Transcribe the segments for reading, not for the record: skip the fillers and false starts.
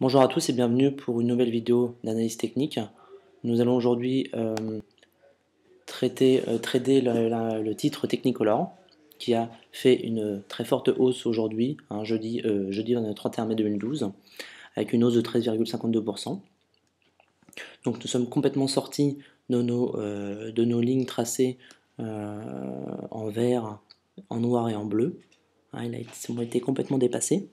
Bonjour à tous et bienvenue pour une nouvelle vidéo d'analyse technique. Nous allons aujourd'hui trader le titre Technicolor qui a fait une très forte hausse aujourd'hui, jeudi 31 mai 2012, avec une hausse de 13,52%. Donc nous sommes complètement sortis de nos lignes tracées en vert, en noir et en bleu. Ils ont été complètement dépassés.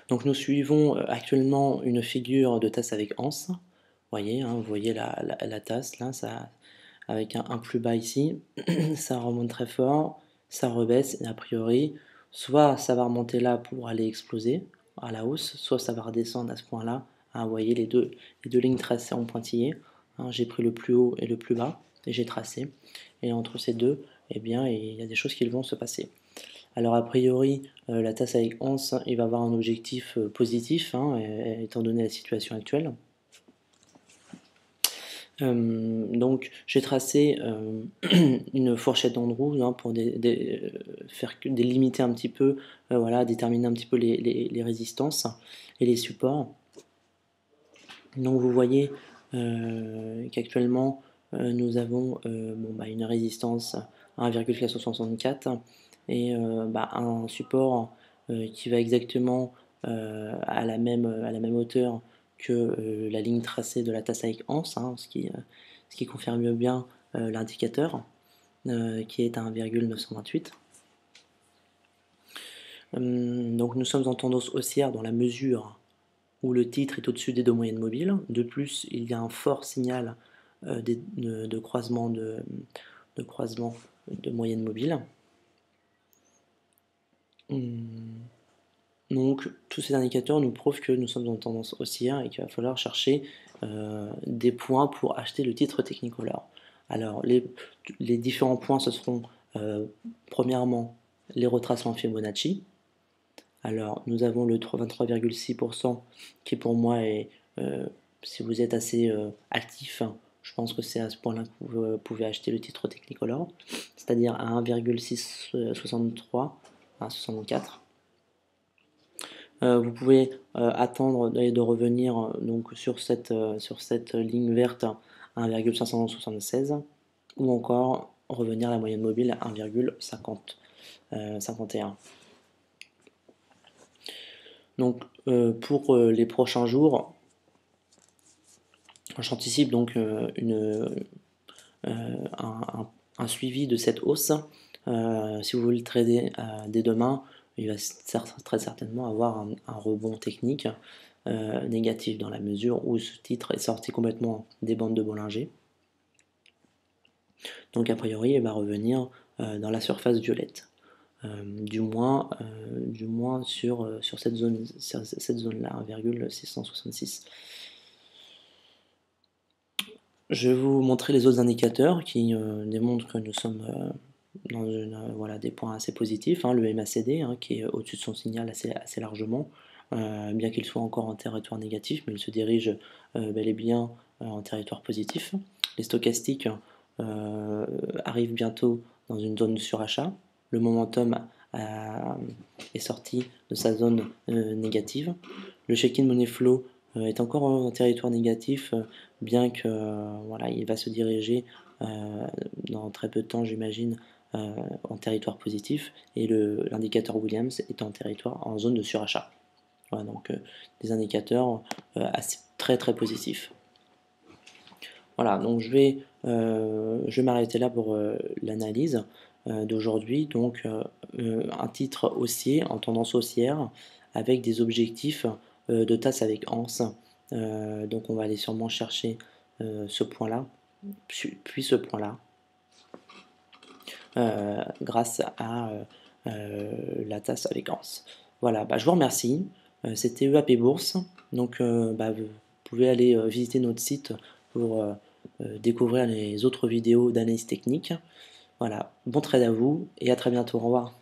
Donc nous suivons actuellement une figure de tasse avec anse. Vous voyez la tasse là, ça, avec un plus bas ici, ça remonte très fort, ça rebaisse, et a priori, soit ça va remonter là pour aller exploser à la hausse, soit ça va redescendre à ce point-là. Vous voyez les deux lignes tracées en pointillé. J'ai pris le plus haut et le plus bas, et j'ai tracé. Et entre ces deux, eh bien, il y a des choses qui vont se passer. Alors a priori, la tasse avec anse, il va avoir un objectif positif, étant donné la situation actuelle. Donc j'ai tracé une fourchette d'Andrews pour délimiter un petit peu, déterminer un petit peu les résistances et les supports. Donc vous voyez qu'actuellement nous avons une résistance à 1,464 et un support qui va exactement à la même hauteur que la ligne tracée de la tasse avec anse, ce qui confirme bien l'indicateur qui est à 1,928. Donc nous sommes en tendance haussière dans la mesure où le titre est au-dessus des deux moyennes mobiles. De plus, il y a un fort signal de croisement de moyennes mobiles. Donc tous ces indicateurs nous prouvent que nous sommes en tendance haussière et qu'il va falloir chercher des points pour acheter le titre Technicolor. Alors les différents points, ce seront premièrement les retracements Fibonacci. Alors nous avons le 23,6% qui pour moi est, si vous êtes assez actif, je pense que c'est à ce point-là que vous pouvez acheter le titre Technicolor, c'est-à-dire à 1,663 à 64. Vous pouvez attendre de revenir donc sur cette ligne verte à 1,576 ou encore revenir à la moyenne mobile à 1,51. Donc pour les prochains jours, j'anticipe donc un suivi de cette hausse. Si vous voulez le trader dès demain, il va très certainement avoir un rebond technique négatif dans la mesure où ce titre est sorti complètement des bandes de Bollinger. Donc a priori, il va revenir dans la surface violette. Du moins sur cette zone-là, 1,666. Je vais vous montrer les autres indicateurs qui démontrent que nous sommes dans des points assez positifs. Le MACD qui est au-dessus de son signal assez largement, bien qu'il soit encore en territoire négatif, mais il se dirige bel et bien en territoire positif. Les stochastiques arrivent bientôt dans une zone de surachat. Le momentum est sorti de sa zone négative. Le check-in money flow est encore en territoire négatif, bien que il va se diriger dans très peu de temps, j'imagine, en territoire positif, et l'indicateur Williams est en zone de surachat. Voilà, donc des indicateurs très positifs. Voilà, donc je vais m'arrêter là pour l'analyse d'aujourd'hui. Donc un titre haussier en tendance haussière avec des objectifs de tasse avec anse. Donc on va aller sûrement chercher ce point-là, puis ce point-là, grâce à la tasse avec anse. Voilà, je vous remercie. C'était EAP Bourse. Donc vous pouvez aller visiter notre site pour découvrir les autres vidéos d'analyse technique. Voilà, bon trade à vous et à très bientôt. Au revoir.